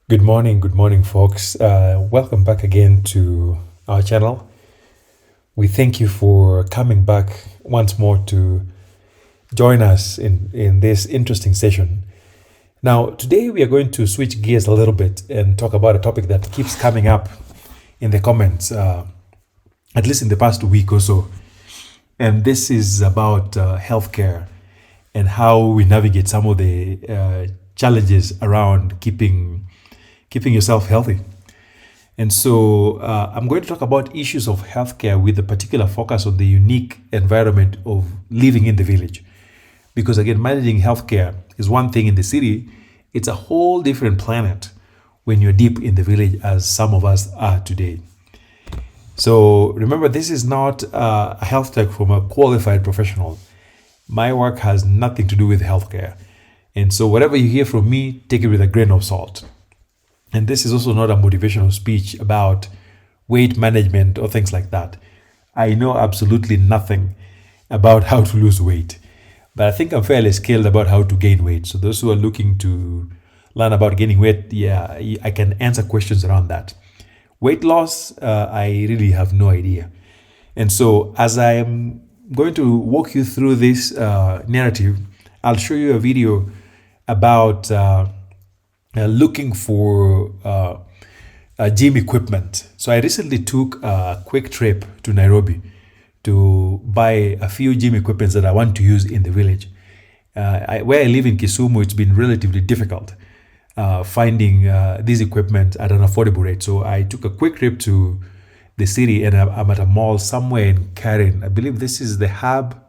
Good morning, folks. Welcome back again to our channel. We thank you for coming back once more to join us in this interesting session. Now, today we are going to switch gears a little bit and talk about a topic that keeps coming up in the comments, at least in the past week or so. And this is about healthcare and how we navigate some of the challenges around keeping yourself healthy. And so I'm going to talk about issues of healthcare with a particular focus on the unique environment of living in the village. Because again, managing healthcare is one thing in the city, it's a whole different planet when you're deep in the village, as some of us are today. So remember, this is not a health tech from a qualified professional. My work has nothing to do with healthcare. And so whatever you hear from me, take it with a grain of salt. And this is also not a motivational speech about weight management or things like that. I know absolutely nothing about how to lose weight, but I think I'm fairly skilled about how to gain weight. So those who are looking to learn about gaining weight, yeah, I can answer questions around that. Weight loss, I really have no idea. And so as I am going to walk you through this narrative, I'll show you a video about looking for gym equipment. So I recently took a quick trip to Nairobi to buy a few gym equipments that I want to use in the village. Where I live in Kisumu, it's been relatively difficult finding these equipment at an affordable rate. So I took a quick trip to the city, and I'm at a mall somewhere in Karen. I believe this is the hub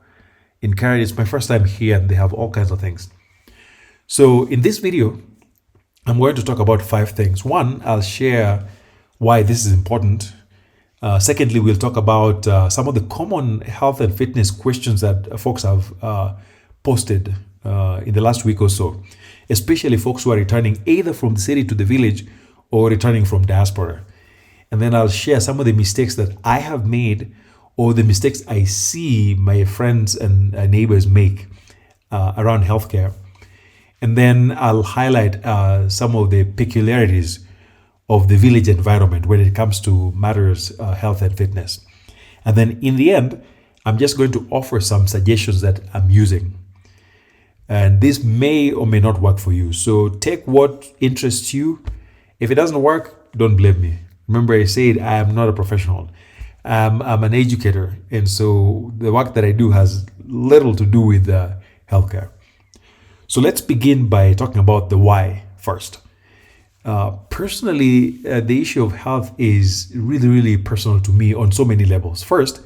in Karen. It's my first time here, and they have all kinds of things. So in this video, I'm going to talk about 5 things. One, I'll share why this is important. Secondly, we'll talk about some of the common health and fitness questions that folks have posted in the last week or so, especially folks who are returning either from the city to the village or returning from diaspora. And then I'll share some of the mistakes that I have made or the mistakes I see my friends and neighbors make around healthcare. And then I'll highlight some of the peculiarities of the village environment when it comes to matters health and fitness. And then in the end, I'm just going to offer some suggestions that I'm using. And this may or may not work for you. So take what interests you. If it doesn't work, don't blame me. Remember, I said I am not a professional. I'm an educator. And so the work that I do has little to do with healthcare. So let's begin by talking about the why first. Personally, the issue of health is really, really personal to me on so many levels. First,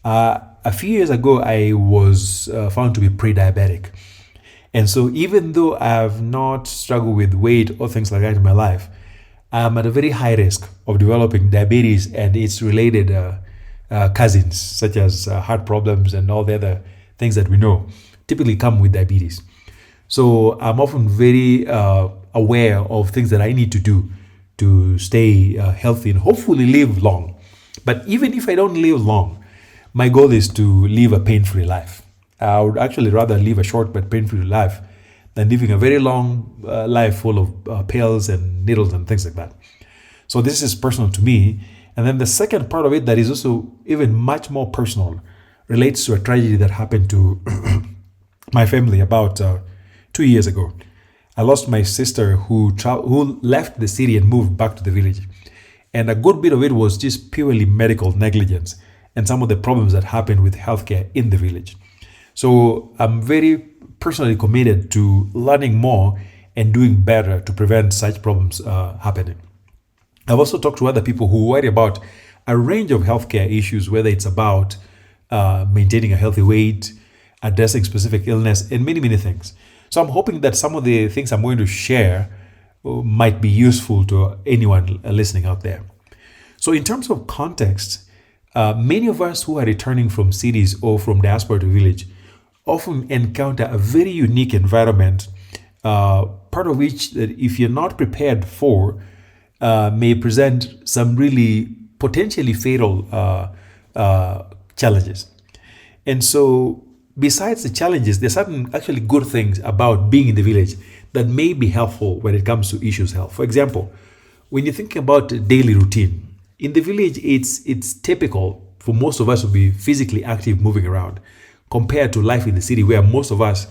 a few years ago, I was found to be pre-diabetic. And so even though I have not struggled with weight or things like that in my life, I'm at a very high risk of developing diabetes and its related cousins, such as heart problems and all the other things that we know typically come with diabetes. So I'm often very aware of things that I need to do to stay healthy and hopefully live long. But even if I don't live long, my goal is to live a pain-free life. I would actually rather live a short but pain-free life than living a very long life full of pills and needles and things like that. So this is personal to me. And then the second part of it that is also even much more personal relates to a tragedy that happened to my family about 2 years ago. I lost my sister who left the city and moved back to the village. And a good bit of it was just purely medical negligence and some of the problems that happened with healthcare in the village. So I'm very personally committed to learning more and doing better to prevent such problems happening. I've also talked to other people who worry about a range of healthcare issues, whether it's about maintaining a healthy weight, addressing specific illness, and many, many things. So I'm hoping that some of the things I'm going to share might be useful to anyone listening out there. So in terms of context, many of us who are returning from cities or from diaspora to village often encounter a very unique environment, part of which that if you're not prepared for, may present some really potentially fatal challenges. And so besides the challenges, there's certain actually good things about being in the village that may be helpful when it comes to issues health. For example, when you think about daily routine, in the village, it's typical for most of us to be physically active, moving around, compared to life in the city, where most of us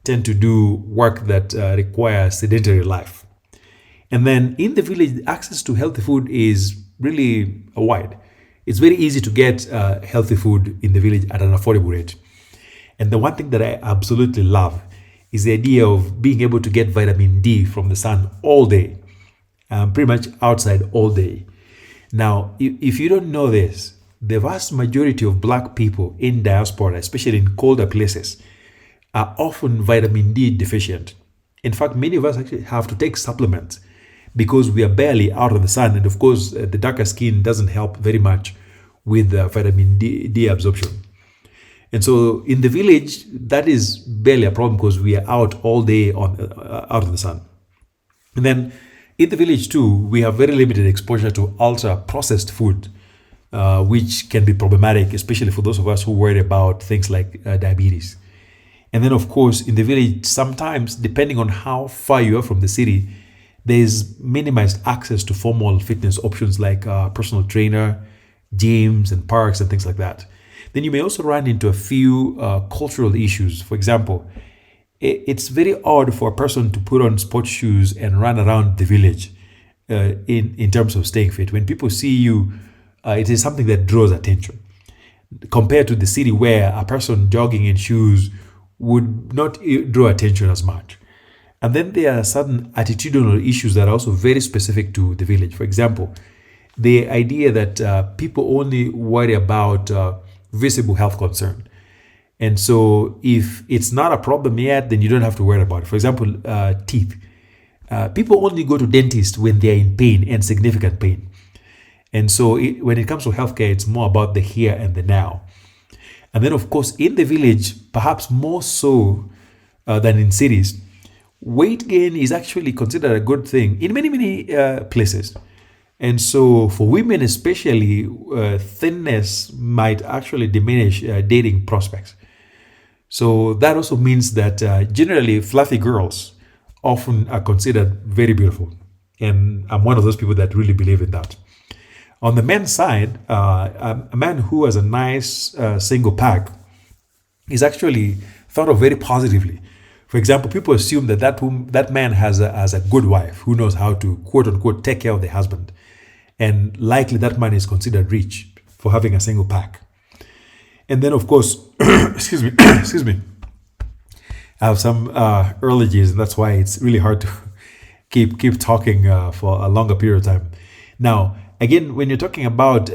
tend to do work that requires sedentary life. And then in the village, access to healthy food is really wide. It's very easy to get healthy food in the village at an affordable rate. And the one thing that I absolutely love is the idea of being able to get vitamin D from the sun all day, pretty much outside all day. Now, if you don't know this, the vast majority of Black people in diaspora, especially in colder places, are often vitamin D deficient. In fact, many of us actually have to take supplements because we are barely out of the sun. And of course, the darker skin doesn't help very much with vitamin D absorption. And so in the village, that is barely a problem because we are out all day out of the sun. And then in the village too, we have very limited exposure to ultra processed food, which can be problematic, especially for those of us who worry about things like diabetes. And then of course, in the village, sometimes depending on how far you are from the city, there's minimized access to formal fitness options like personal trainer, gyms and parks and things like that. Then you may also run into a few cultural issues. For example, it's very odd for a person to put on sports shoes and run around the village in terms of staying fit. When people see you, it is something that draws attention compared to the city, where a person jogging in shoes would not draw attention as much. And then there are certain attitudinal issues that are also very specific to the village. For example, the idea that people only worry about visible health concern. And so if it's not a problem yet, then you don't have to worry about it. For example, teeth. People only go to dentists when they're in pain and significant pain. And so when it comes to healthcare, it's more about the here and the now. And then, of course, in the village, perhaps more so than in cities, weight gain is actually considered a good thing in many places. And so for women especially, thinness might actually diminish dating prospects. So that also means that generally fluffy girls often are considered very beautiful. And I'm one of those people that really believe in that. On the men's side, a man who has a nice single pack is actually thought of very positively. For example, people assume that that man has a good wife who knows how to, quote unquote, take care of the husband. And likely that man is considered rich for having a single pack. And then, of course, excuse me, I have some allergies, and that's why it's really hard to keep talking for a longer period of time. Now, again, when you're talking about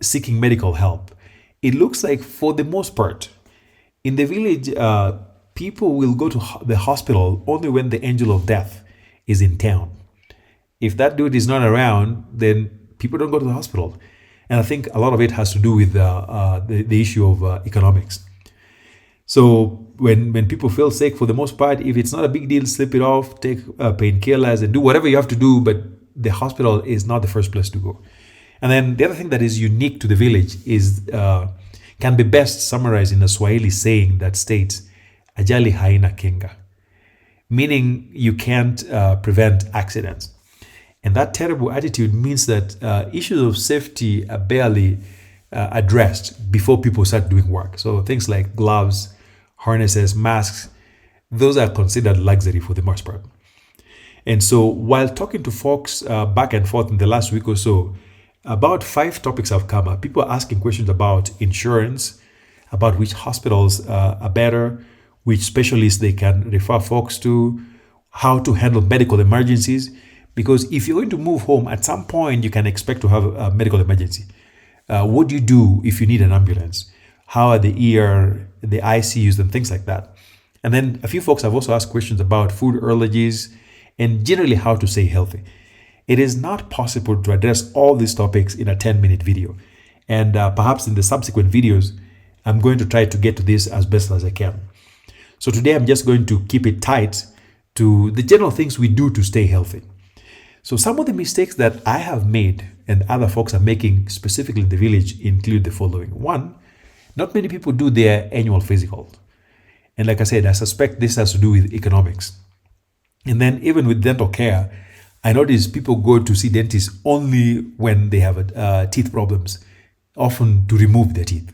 seeking medical help, it looks like for the most part, in the village, people will go to the hospital only when the angel of death is in town. If that dude is not around, then people don't go to the hospital. And I think a lot of it has to do with the issue of economics. So when people feel sick, for the most part, if it's not a big deal, slip it off, take painkillers and do whatever you have to do, but the hospital is not the first place to go. And then the other thing that is unique to the village is can be best summarized in a Swahili saying that states, ajali haina kinga, meaning you can't prevent accidents. And that terrible attitude means that issues of safety are barely addressed before people start doing work. So things like gloves, harnesses, masks, those are considered luxury for the most part. And so while talking to folks back and forth in the last week or so, about 5 topics have come up. People are asking questions about insurance, about which hospitals are better, which specialists they can refer folks to, how to handle medical emergencies. Because if you're going to move home, at some point you can expect to have a medical emergency. What do you do if you need an ambulance? How are the ER, the ICUs, and things like that? And then a few folks have also asked questions about food allergies and generally how to stay healthy. It is not possible to address all these topics in a 10-minute video. And perhaps in the subsequent videos, I'm going to try to get to this as best as I can. So today I'm just going to keep it tight to the general things we do to stay healthy. So some of the mistakes that I have made and other folks are making specifically in the village include the following. 1, not many people do their annual physical. And like I said, I suspect this has to do with economics. And then even with dental care, I notice people go to see dentists only when they have teeth problems, often to remove their teeth.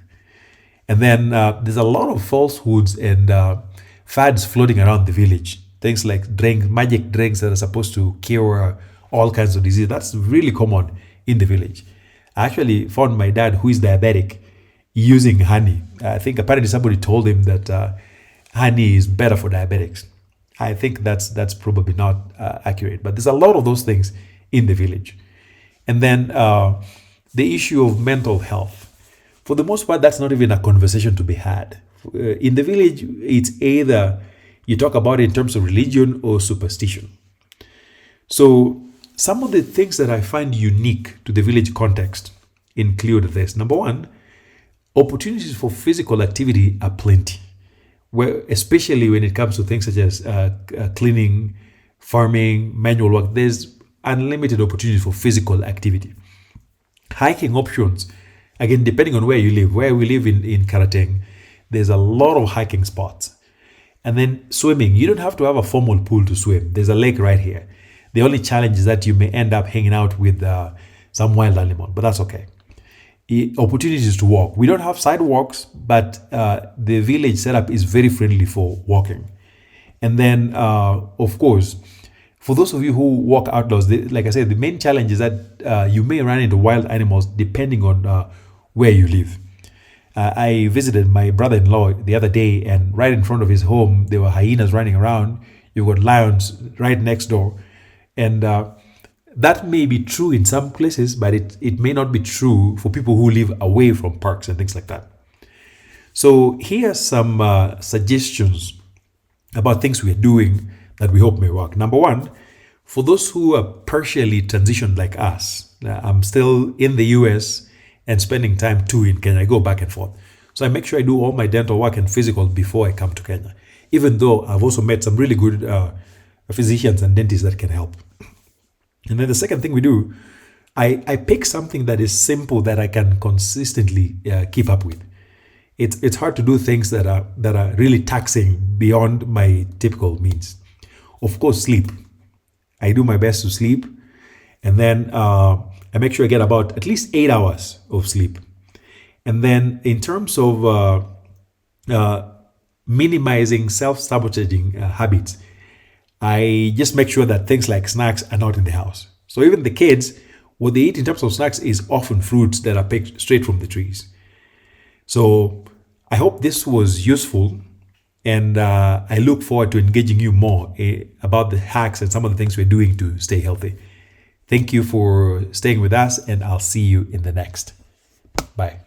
And then there's a lot of falsehoods and fads floating around the village. Things like magic drinks that are supposed to cure all kinds of disease. That's really common in the village. I actually found my dad, who is diabetic, using honey. I think apparently somebody told him that honey is better for diabetics. I think that's probably not accurate, but there's a lot of those things in the village. And then the issue of mental health. For the most part, that's not even a conversation to be had. In the village, it's either you talk about it in terms of religion or superstition. So some of the things that I find unique to the village context include this. Number one, opportunities for physical activity are plenty, where especially when it comes to things such as cleaning, farming, manual work. There's unlimited opportunities for physical activity. Hiking options, again, depending on where you live. Where we live in Karateng, there's a lot of hiking spots. And then swimming, you don't have to have a formal pool to swim. There's a lake right here. The only challenge is that you may end up hanging out with some wild animal, but that's okay. Opportunities to walk. We don't have sidewalks, but the village setup is very friendly for walking. And then, of course, for those of you who walk outdoors, like I said, the main challenge is that you may run into wild animals depending on where you live. I visited my brother-in-law the other day, and right in front of his home, there were hyenas running around. You got lions right next door. And that may be true in some places, but it may not be true for people who live away from parks and things like that. So here are some suggestions about things we are doing that we hope may work. Number one, for those who are partially transitioned like us, I'm still in the US and spending time too in Kenya. I go back and forth. So I make sure I do all my dental work and physical before I come to Kenya, even though I've also met some really good physicians and dentists that can help. And then the second thing we do, I pick something that is simple that I can consistently keep up with. It's hard to do things that are really taxing beyond my typical means. Of course, sleep. I do my best to sleep, and then I make sure I get about at least 8 hours of sleep. And then in terms of minimizing self-sabotaging habits, I just make sure that things like snacks are not in the house. So even the kids, what they eat in terms of snacks is often fruits that are picked straight from the trees. So I hope this was useful, and I look forward to engaging you more about the hacks and some of the things we're doing to stay healthy. Thank you for staying with us, and I'll see you in the next. Bye.